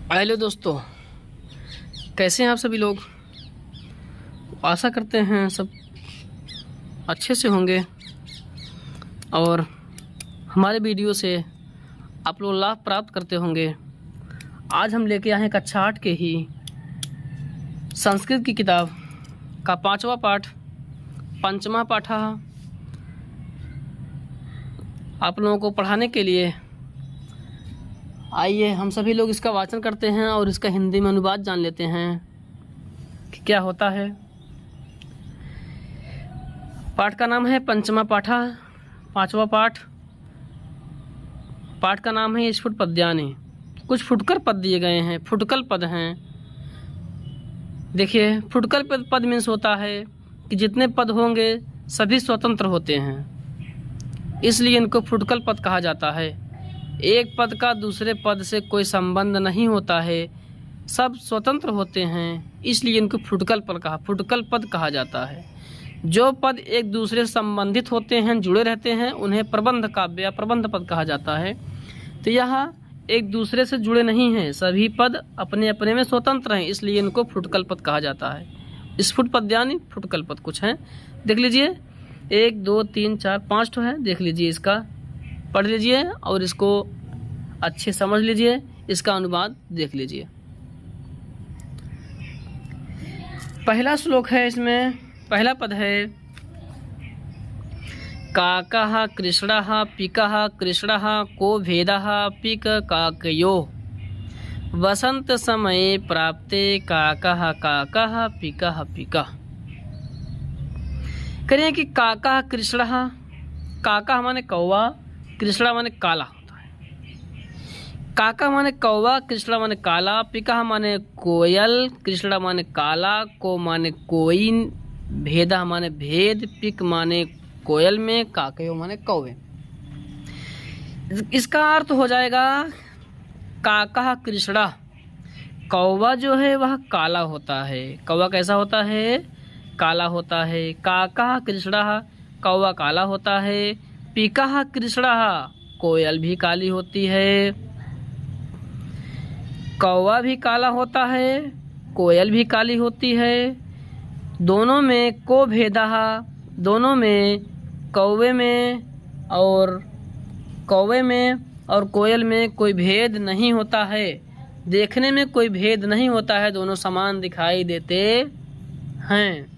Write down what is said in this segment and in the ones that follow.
Hello दोस्तों, कैसे हैं आप सभी लोग। आशा करते हैं सब अच्छे से होंगे और हमारे वीडियो से आप लोग लाभ प्राप्त करते होंगे। आज हम लेके आए हैं कक्षा 8 के ही संस्कृत की किताब का 5वां पाठ पंचमा पाठा आप लोगों को पढ़ाने के लिए। आइए हम सभी लोग इसका वाचन करते हैं और इसका हिंदी में अनुवाद जान लेते हैं कि क्या होता है। पाठ का नाम है पंचमा पाठा, 5वां पाठ। पाठ का नाम है स्फुट पद्यानि। कुछ फुटकर पद दिए गए हैं, फुटकल पद हैं। देखिए, फुटकल पद मीन्स होता है कि जितने पद होंगे सभी स्वतंत्र होते हैं, इसलिए इनको फुटकल पद कहा जाता है। एक पद का दूसरे पद से कोई संबंध नहीं होता है, सब स्वतंत्र होते हैं, इसलिए इनको फुटकल पद कहा जाता है। जो पद एक दूसरे से संबंधित होते हैं, जुड़े रहते हैं, उन्हें प्रबंध काव्य या प्रबंध पद कहा जाता है। तो यह एक दूसरे से जुड़े नहीं हैं, सभी पद अपने अपने में स्वतंत्र हैं, इसलिए इनको फुटकल पद कहा जाता है। स्फुट पद्यानि फुटकल पद कुछ हैं, देख लीजिए। 1 2 3 4 5 तो है, देख लीजिए, इसका पढ़ लीजिए और इसको अच्छे समझ लीजिए। इसका अनुवाद देख लीजिए। पहला श्लोक है, इसमें पहला पद है काकः कृष्णः पिकः कृष्णः को भेदः पिक काकयो वसंत समये प्राप्ते काकः काकः पिकः पिकः। करिए कि काकः कृष्णः, काका माने कौवा, कृष्णा माने काला होता है। काका माने कौवा, कृष्णा माने काला, पिका माने कोयल, कृष्णा माने काला, को माने कोई, भेदा माने भेद, पिक माने कोयल में, काकयो माने कौवे। इसका अर्थ हो जाएगा काका कृष्णा, कौवा जो है वह काला होता है। कौवा कैसा होता है? काला होता है। काका कृष्णा, कौवा काला होता है। पिका कृष्णा, कोयल भी काली होती है। कौवा भी काला होता है, कोयल भी काली होती है। दोनों में को भेदा, दोनों में कौवे में और कोयल में कोई भेद नहीं होता है। देखने में कोई भेद नहीं होता है, दोनों समान दिखाई देते हैं।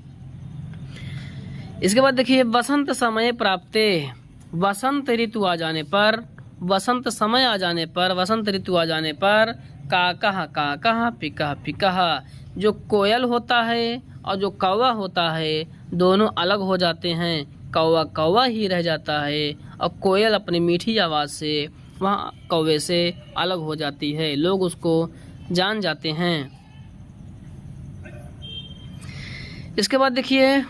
इसके बाद देखिए, वसंत समय प्राप्ते, वसंत ऋतु आ जाने पर, वसंत समय आ जाने पर, वसंत ऋतु आ जाने पर, काकः काकः पिकः पिकः, जो कोयल होता है और जो कौवा होता है दोनों अलग हो जाते हैं। कौवा कौवा ही रह जाता है और कोयल अपनी मीठी आवाज़ से वहाँ कौवे से अलग हो जाती है, लोग उसको जान जाते हैं। इसके बाद देखिए,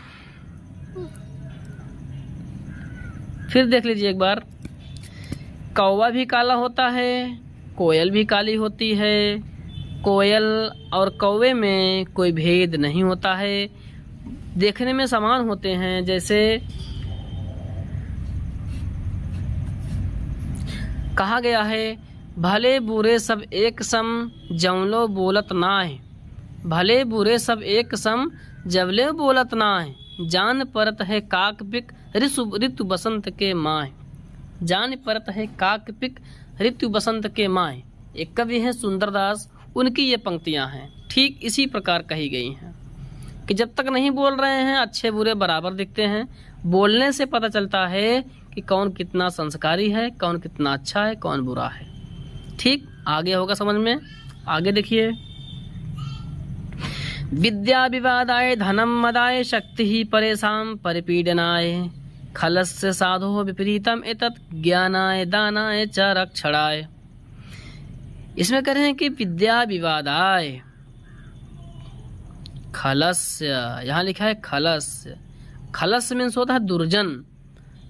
फिर देख लीजिए एक बार, कौवा भी काला होता है, कोयल भी काली होती है। कोयल और कौवे में कोई भेद नहीं होता है, देखने में समान होते हैं। जैसे कहा गया है, भले बुरे सब एक सम जवलो बोलत नाय, भले बुरे सब एक सम जवले बोलत नाय, जान परत है काक पिक ऋतु बसंत के माय, जान परत है काक पिक ऋतु बसंत के माय। एक कवि हैं सुंदरदास, उनकी ये पंक्तियां हैं, ठीक इसी प्रकार कही गई हैं कि जब तक नहीं बोल रहे हैं अच्छे बुरे बराबर दिखते हैं। बोलने से पता चलता है कि कौन कितना संस्कारी है, कौन कितना अच्छा है, कौन बुरा है। ठीक आगे होगा समझ में। आगे देखिए, विद्या विवादाय धनम मदाय शक्ति ही परेशान परिपीडनाय, खलस्य साधो विपरीतम एतत् ज्ञानाय दानाय च रक्षणाय। इसमें कह रहे हैं कि विद्या विवादाय, खलस्य, यहाँ लिखा है खलस्य। खलस्य मीन्स होता है दुर्जन,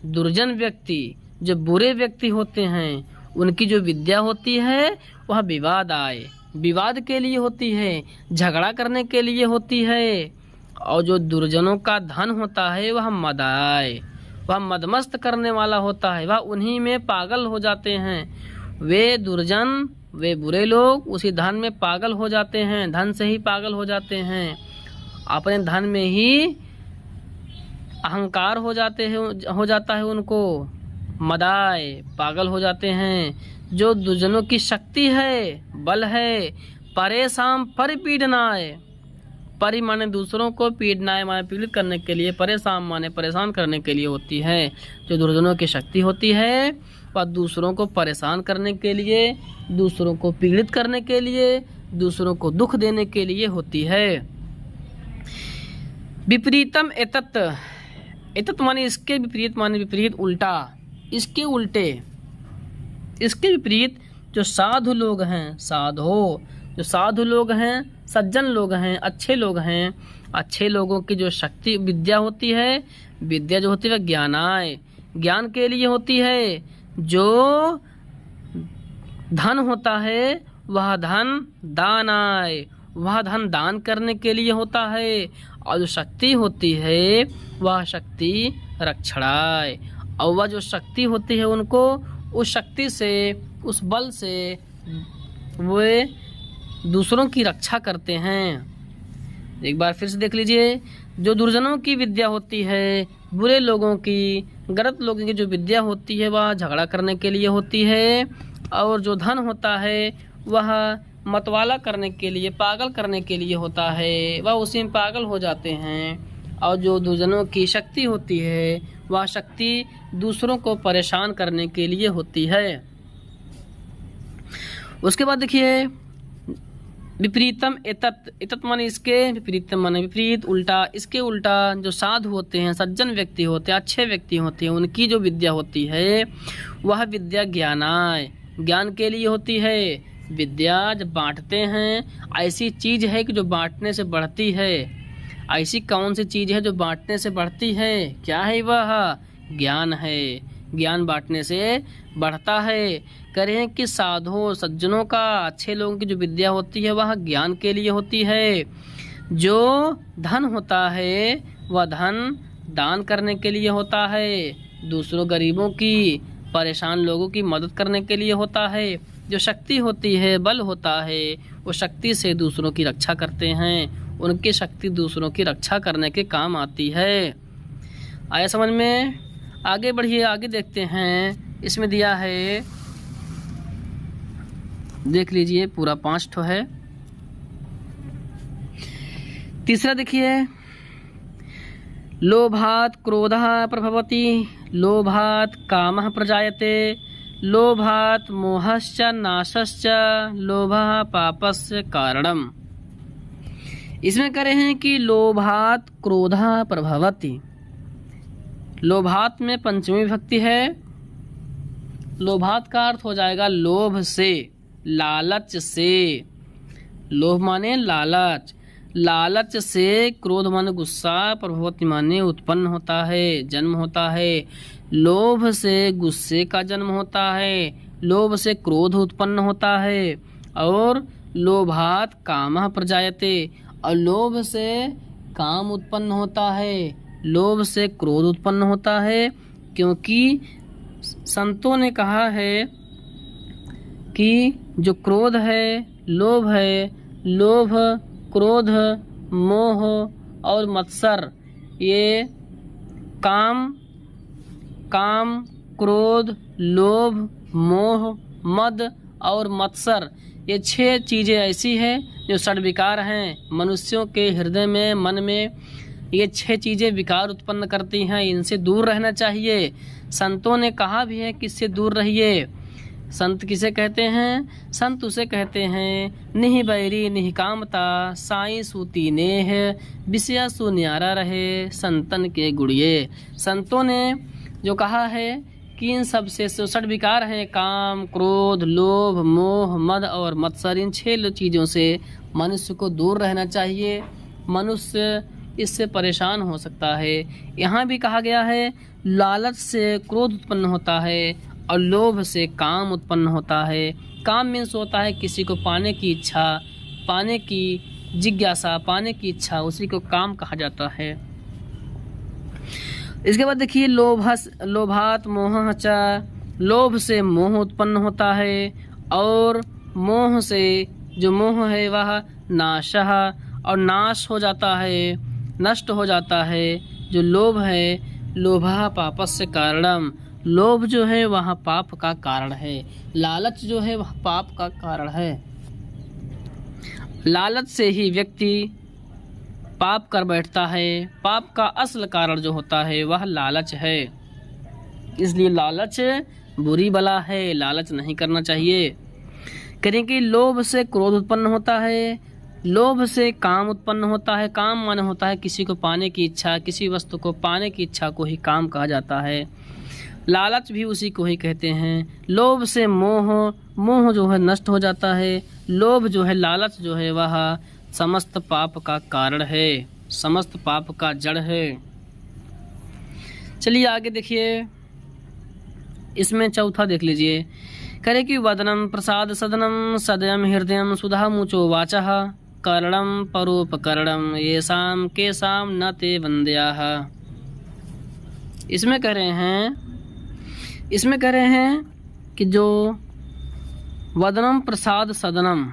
दुर्जन व्यक्ति, जो बुरे व्यक्ति होते हैं उनकी जो विद्या होती है वह विवाद आए, विवाद के लिए होती है, झगड़ा करने के लिए होती है। और जो दुर्जनों का धन होता है वह मदाय, वह मदमस्त करने वाला होता है, वह उन्हीं में पागल हो जाते हैं। वे दुर्जन वे बुरे लोग उसी धन में पागल हो जाते हैं, धन से ही पागल हो जाते हैं, अपने धन में ही अहंकार हो जाता है उनको, मदाय पागल हो जाते हैं। जो दुर्जनों की शक्ति है, बल है, परेशान परिपीडनाय, परि माने दूसरों को, पीडनाय माने पीड़ित करने के लिए, परेशान माने परेशान करने के लिए होती है। जो दुर्जनों की शक्ति होती है वह दूसरों को परेशान करने के लिए, दूसरों को पीड़ित करने के लिए, दूसरों को दुख देने के लिए होती है। विपरीतम एतत्, एतत् माने इसके विपरीत, माने विपरीत उल्टा, इसके उल्टे, इसके विपरीत जो साधु लोग हैं, जो साधु लोग हैं, सज्जन लोग हैं, अच्छे लोग हैं, अच्छे लोगों की जो शक्ति विद्या होती है, विद्या जो होती है वह ज्ञानाय, ज्ञान के लिए होती है। जो धन होता है वह धन दानाय, वह धन दान करने के लिए होता है। और जो शक्ति होती है वह शक्ति रक्षणाय, और वह जो शक्ति होती है उनको उस शक्ति से, उस बल से वे दूसरों की रक्षा करते हैं। एक बार फिर से देख लीजिए, जो दुर्जनों की विद्या होती है, बुरे लोगों की, गलत लोगों की जो विद्या होती है वह झगड़ा करने के लिए होती है, और जो धन होता है वह मतवाला करने के लिए, पागल करने के लिए होता है, वह उसी में पागल हो जाते हैं। और जो दुर्जनों की शक्ति होती है वह शक्ति दूसरों को परेशान करने के लिए होती है। उसके बाद देखिए विपरीतम एतत्, एतत् माने इसके, विपरीतम माने विपरीत उल्टा, इसके उल्टा जो साधु होते हैं, सज्जन व्यक्ति होते हैं, अच्छे व्यक्ति होते हैं, उनकी जो विद्या होती है वह विद्या ज्ञानाय, ज्ञान के लिए होती है। विद्या जब बांटते हैं, ऐसी चीज है कि जो बांटने से बढ़ती है। ऐसी कौन सी चीज है जो बांटने से बढ़ती है? क्या है वह? ज्ञान है। ज्ञान बांटने से बढ़ता है। कह रहे हैं कि साधुओं सज्जनों का, अच्छे लोगों की जो विद्या होती है वह ज्ञान के लिए होती है। जो धन होता है वह धन दान करने के लिए होता है, दूसरों गरीबों की, परेशान लोगों की मदद करने के लिए होता है। जो शक्ति होती है, बल होता है, वो शक्ति से दूसरों की रक्षा करते हैं। उनकी शक्ति दूसरों की रक्षा करने के काम आती है। आया समझ में? आगे बढ़िए, आगे देखते हैं। इसमें दिया है, देख लीजिए, पूरा 5 ठो है। तीसरा देखिए, लोभात् क्रोधः प्रभवति, लोभात् कामः प्रजायते, लोभात् मोहश्च नाशश्च, लोभः पापस्य कारणम्। इसमें कह रहे हैं कि लोभात् क्रोधः प्रभवति। लोभात् में पंचमी विभक्ति है। लोभात् का अर्थ हो जाएगा लोभ से, लालच से। लोभ माने लालच, लालच से। क्रोध माने गुस्सा, प्रभवति माने उत्पन्न होता है, जन्म होता है। लोभ से गुस्से का जन्म होता है, लोभ से क्रोध उत्पन्न होता है। और लोभात् कामः प्रजायते, और लोभ से काम उत्पन्न होता है, लोभ से क्रोध उत्पन्न होता है। क्योंकि संतों ने कहा है कि जो क्रोध है, लोभ है, लोभ, क्रोध, मोह और मत्सर, ये काम, क्रोध, लोभ, मोह, मद और मत्सर, ये 6 चीजें ऐसी हैं जो षड्विकार हैं। मनुष्यों के हृदय में, मन में ये 6 चीजें विकार उत्पन्न करती हैं। इनसे दूर रहना चाहिए। संतों ने कहा भी है कि इससे दूर रहिए। संत किसे कहते हैं? संत उसे कहते हैं, निहि बैरी निहि कामता, साई सूती नेह, विषया सु न्यारा रहे, संतन के गुड़िये। संतों ने जो कहा है कि इन सब से षड्विकार हैं, काम, क्रोध, लोभ, मोह, मद और मत्सर, इन 6 चीज़ों से मनुष्य को दूर रहना चाहिए। मनुष्य इससे परेशान हो सकता है। यहाँ भी कहा गया है, लालच से क्रोध उत्पन्न होता है और लोभ से काम उत्पन्न होता है। काम मीन्स होता है किसी को पाने की इच्छा, पाने की जिज्ञासा, पाने की इच्छा, उसी को काम कहा जाता है। इसके बाद देखिए, लोभात् मोहः च, लोभ से मोह उत्पन्न होता है। और मोह से, जो मोह है वह नाशः, और नाश हो जाता है, नष्ट हो जाता है। जो लोभ है, लोभः पापस्य कारणम, लोभ जो है वह पाप का कारण है। लालच जो है वह पाप का कारण है। लालच से ही व्यक्ति पाप कर बैठता है। पाप का असल कारण जो होता है वह लालच है। इसलिए लालच बुरी बला है, लालच नहीं करना चाहिए। करें कि लोभ से क्रोध उत्पन्न होता है, लोभ से काम उत्पन्न होता है। काम माने होता है किसी को पाने की इच्छा, किसी वस्तु को पाने की इच्छा को ही काम कहा जाता है। लालच भी उसी को ही कहते हैं। लोभ से मोह, मोह जो है नष्ट हो जाता है। लोभ जो है, लालच जो है वह समस्त पाप का कारण है, समस्त पाप का जड़ है। चलिए आगे देखिए, इसमें चौथा देख लीजिए। करे कि वदनम प्रसाद सदनम सदयम हृदयम सुधा मुचो वाचः करणम परोपकरणम येषाम केषाम न ते वन्द्याः। इसमें कह रहे हैं कि जो वदनम प्रसाद सदनम,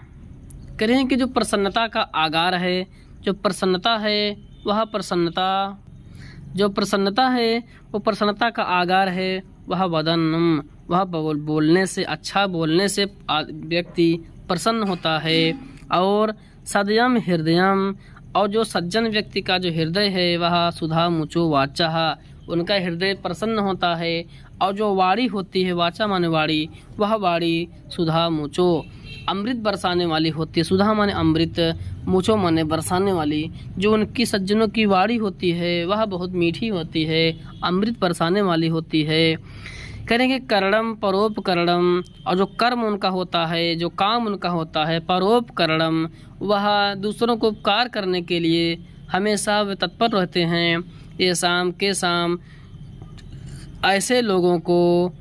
कह रहे हैं कि जो प्रसन्नता का आगार है, जो प्रसन्नता है वह प्रसन्नता, जो प्रसन्नता है वो प्रसन्नता का आगार है, वह वदनम, वह बोलने से, अच्छा बोलने से व्यक्ति प्रसन्न होता है। और सदयम हृदयम, और जो सज्जन व्यक्ति का जो हृदय है वह सुधा मुचो वाचः, उनका हृदय प्रसन्न होता है। और जो वाणी होती है, वाचा माने वाणी, वह वाणी सुधा मुचो, अमृत बरसाने वाली होती है। सुधा माने अमृत, मुचो माने बरसाने वाली। जो उनकी सज्जनों की वाणी होती है वह बहुत मीठी होती है, अमृत बरसाने वाली होती है। करेंगे करणम परोपकरणम, और जो कर्म उनका होता है, जो काम उनका होता है परोपकरणम, वह दूसरों को उपकार करने के लिए हमेशा वे तत्पर रहते हैं। ये शाम के शाम, ऐसे लोगों को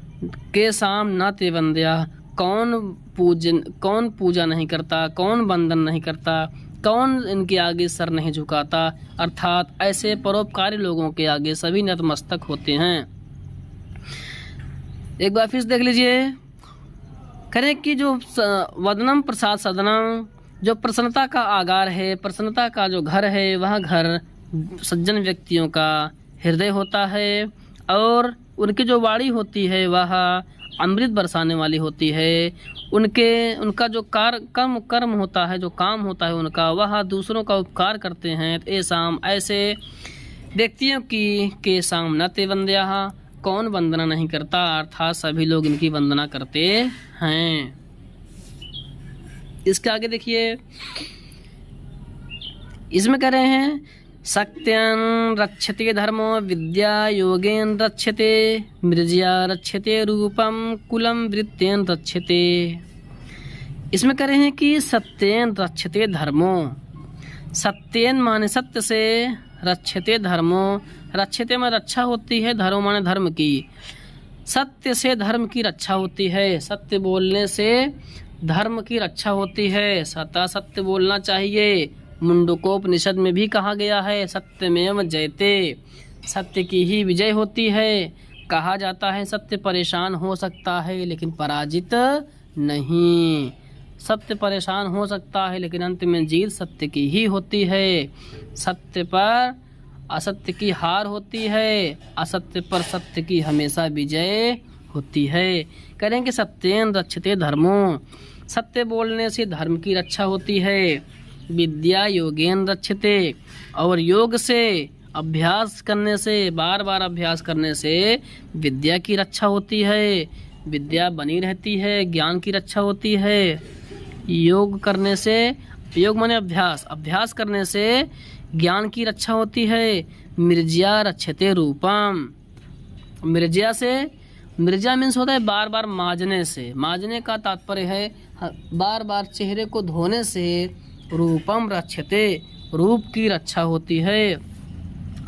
के शाम न ते वंद्या, कौन पूजा नहीं करता, कौन वंदन नहीं करता, कौन इनके आगे सर नहीं झुकाता। अर्थात ऐसे परोपकारी लोगों के आगे सभी नतमस्तक होते हैं। एक बार फिर देख लीजिए, करें कि जो वदनम प्रसाद सदनम, जो प्रसन्नता का आगार है, प्रसन्नता का जो घर है, वह घर सज्जन व्यक्तियों का हृदय होता है। और उनकी जो वाणी होती है वह अमृत बरसाने वाली होती है। उनका जो कर्म होता है, जो काम होता है उनका, वह दूसरों का उपकार करते हैं। ऐसे व्यक्तियों की के शाम न ते वंद्याः, कौन वंदना नहीं करता, अर्थात सभी लोग इनकी वंदना करते हैं। इसके आगे देखिए, इसमें कह रहे हैं सत्यं रक्षते धर्मो विद्या योगेन रक्षते मृज्या रक्षते रूपम कुलम वृत्तेन रक्षते। इसमें कह रहे हैं कि सत्येन रक्षते धर्मो, सत्येन माने सत्य से, रक्षते धर्मो, रक्षते में रक्षा होती है, धर्म माने धर्म की, सत्य से धर्म की रक्षा होती है। सत्य बोलने से धर्म की रक्षा होती है। सत्य बोलना चाहिए। मुंडकोपनिषद में भी कहा गया है सत्यमेव जयते, सत्य की ही विजय होती है। कहा जाता है सत्य परेशान हो सकता है लेकिन पराजित नहीं, सत्य परेशान हो सकता है लेकिन अंत में जीत सत्य की ही होती है। सत्य पर असत्य की हार होती है, असत्य पर सत्य की हमेशा विजय होती है। करेंगे सत्येन रक्षते धर्मो, सत्य बोलने से धर्म की रक्षा होती है। विद्या योगेन रक्षते, और योग से, अभ्यास करने से, बार बार अभ्यास करने से विद्या की रक्षा होती है, विद्या बनी रहती है, ज्ञान की रक्षा होती है। योग करने से, योग माने अभ्यास, अभ्यास करने से ज्ञान की रक्षा होती है। मृज्या रक्षते रूपम, मृज्या से, मृज्या मीन्स होता है बार बार मांजने से, मांजने का तात्पर्य है बार बार चेहरे को धोने से। रूपम रक्षते, रूप की रक्षा होती है।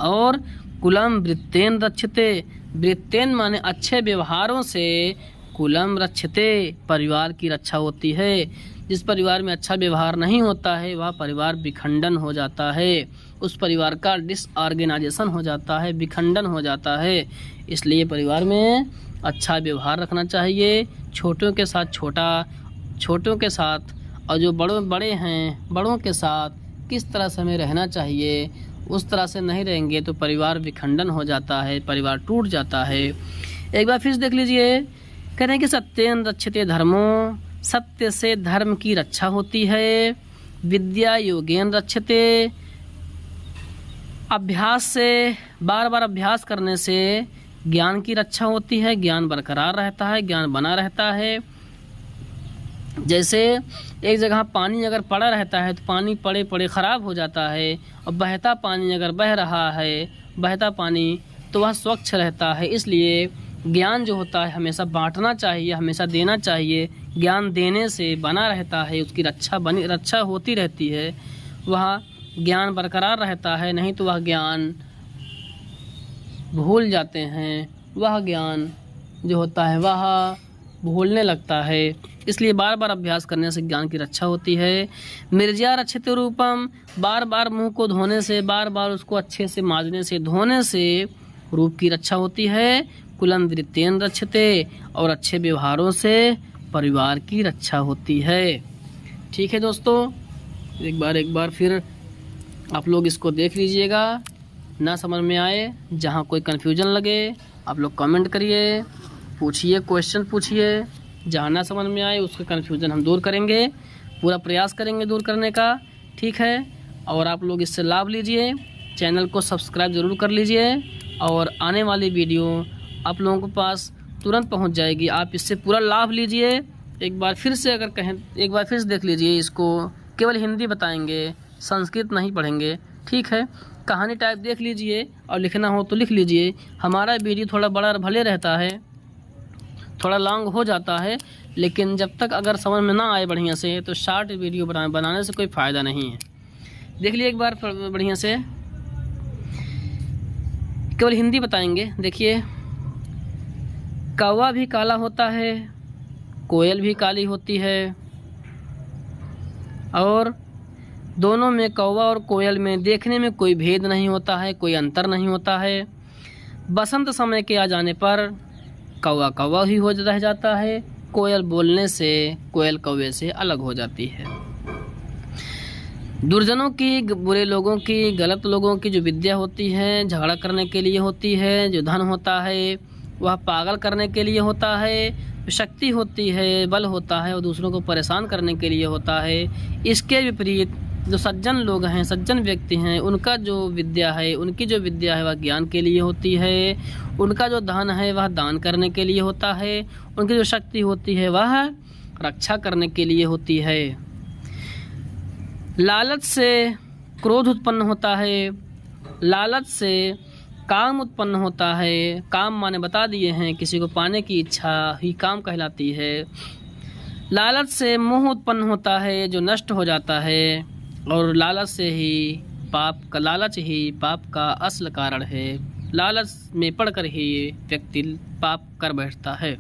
और कुलम वृत्तेन रक्षते, वृत्तेन माने अच्छे व्यवहारों से, कुलम रक्षते, परिवार की रक्षा होती है। जिस परिवार में अच्छा व्यवहार नहीं होता है वह परिवार विखंडन हो जाता है, उस परिवार का डिसऑर्गेनाइजेशन हो जाता है, विखंडन हो जाता है। इसलिए परिवार में अच्छा व्यवहार रखना चाहिए, छोटों के साथ छोटा, छोटों के साथ और जो बड़े हैं बड़ों के साथ किस तरह से हमें रहना चाहिए, उस तरह से नहीं रहेंगे तो परिवार विखंडन हो जाता है, परिवार टूट जाता है। एक बार फिर देख लीजिए, कह रहे हैं कि सत्येन रक्षते धर्मो, सत्य से धर्म की रक्षा होती है। विद्या योगेन रक्षते, अभ्यास से बार बार अभ्यास करने से ज्ञान की रक्षा होती है, ज्ञान बरकरार रहता है, ज्ञान बना रहता है। जैसे एक जगह पानी अगर पड़ा रहता है तो पानी पड़े पड़े ख़राब हो जाता है, और बहता पानी अगर बह रहा है, बहता पानी तो वह स्वच्छ रहता है। इसलिए ज्ञान जो होता है हमेशा बांटना चाहिए, हमेशा देना चाहिए। ज्ञान देने से बना रहता है, उसकी रक्षा होती रहती है, वह ज्ञान बरकरार रहता है। नहीं तो वह ज्ञान भूल जाते हैं, वह ज्ञान जो होता है वह भूलने लगता है। इसलिए बार बार अभ्यास करने से ज्ञान की रक्षा होती है। मिर्जा रक्षते रूपम, बार बार मुंह को धोने से, बार बार उसको अच्छे से मांजने से, धोने से रूप की रक्षा होती है। कुलंद्रितेन रक्षते, और अच्छे व्यवहारों से परिवार की रक्षा होती है। ठीक है दोस्तों, एक बार फिर आप लोग इसको देख लीजिएगा। ना समझ में आए, जहाँ कोई कन्फ्यूजन लगे आप लोग कमेंट करिए, पूछिए, क्वेश्चन पूछिए। जहाँ ना समझ में आए उसका कन्फ्यूजन हम दूर करेंगे, पूरा प्रयास करेंगे दूर करने का। ठीक है, और आप लोग इससे लाभ लीजिए। चैनल को सब्सक्राइब ज़रूर कर लीजिए, और आने वाली वीडियो आप लोगों के पास तुरंत पहुंच जाएगी। आप इससे पूरा लाभ लीजिए। एक बार फिर से अगर कहें, एक बार फिर से देख लीजिए। इसको केवल हिंदी बताएंगे, संस्कृत नहीं पढ़ेंगे। ठीक है, कहानी टाइप देख लीजिए, और लिखना हो तो लिख लीजिए। हमारा वीडियो थोड़ा बड़ा भले रहता है, थोड़ा लॉन्ग हो जाता है, लेकिन जब तक अगर समझ में ना आए बढ़िया से तो शॉर्ट वीडियो बनाने से कोई फ़ायदा नहीं है। देख लिए एक बार बढ़िया से, केवल हिंदी बताएंगे। देखिए, कौवा भी काला होता है, कोयल भी काली होती है, और दोनों में, कौवा और कोयल में देखने में कोई भेद नहीं होता है, कोई अंतर नहीं होता है। बसंत समय के आ जाने पर कौवा कौवा ही हो रह जाता है, कोयल बोलने से, कोयल कौवे से अलग हो जाती है। दुर्जनों की, बुरे लोगों की, गलत लोगों की जो विद्या होती है झगड़ा करने के लिए होती है, जो धन होता है वह पागल करने के लिए होता है, शक्ति होती है, बल होता है, और दूसरों को परेशान करने के लिए होता है। इसके विपरीत जो सज्जन लोग हैं, सज्जन व्यक्ति हैं, उनका जो विद्या है, उनकी जो विद्या है वह ज्ञान के लिए होती है। उनका जो धन है वह दान करने के लिए होता है। उनकी जो शक्ति होती है वह रक्षा करने के लिए होती है। लालच से क्रोध उत्पन्न होता है, लालच से काम उत्पन्न होता है। काम माने बता दिए हैं, किसी को पाने की इच्छा ही काम कहलाती है। लालच से मोह उत्पन्न होता है जो नष्ट हो जाता है, और लालच से ही लालच ही पाप का असल कारण है। लालच में पड़कर ही व्यक्ति पाप कर बैठता है।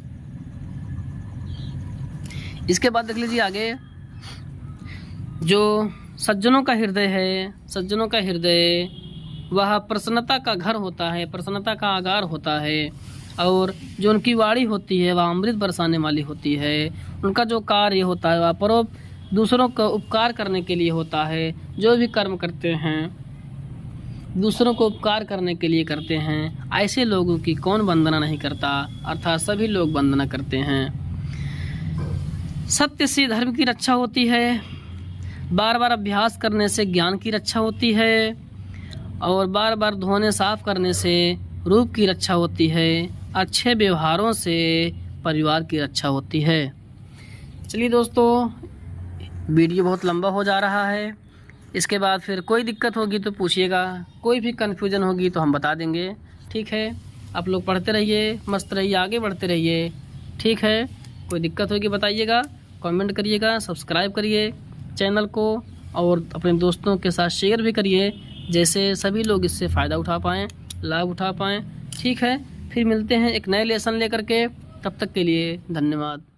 इसके बाद देख लीजिए आगे, जो सज्जनों का हृदय है, सज्जनों का हृदय वह प्रसन्नता का घर होता है, प्रसन्नता का आगार होता है। और जो उनकी वाणी होती है वह अमृत बरसाने वाली होती है। उनका जो कार्य होता है वह दूसरों का उपकार करने के लिए होता है। जो भी कर्म करते हैं दूसरों को उपकार करने के लिए करते हैं। ऐसे लोगों की कौन वंदना नहीं करता, अर्थात सभी लोग वंदना करते हैं। सत्य से धर्म की रक्षा होती है। बार बार अभ्यास करने से ज्ञान की रक्षा होती है, और बार बार धोने साफ करने से रूप की रक्षा होती है। अच्छे व्यवहारों से परिवार की रक्षा होती है। चलिए दोस्तों, वीडियो बहुत लंबा हो जा रहा है। इसके बाद फिर कोई दिक्कत होगी तो पूछिएगा, कोई भी कन्फ्यूजन होगी तो हम बता देंगे। ठीक है, आप लोग पढ़ते रहिए, मस्त रहिए, आगे बढ़ते रहिए। ठीक है, कोई दिक्कत होगी बताइएगा, कमेंट करिएगा, सब्सक्राइब करिए चैनल को, और अपने दोस्तों के साथ शेयर भी करिए, जैसे सभी लोग इससे फ़ायदा उठा पाएँ, लाभ उठा पाएँ। ठीक है, फिर मिलते हैं एक नए लेसन लेकर के। तब तक के लिए धन्यवाद।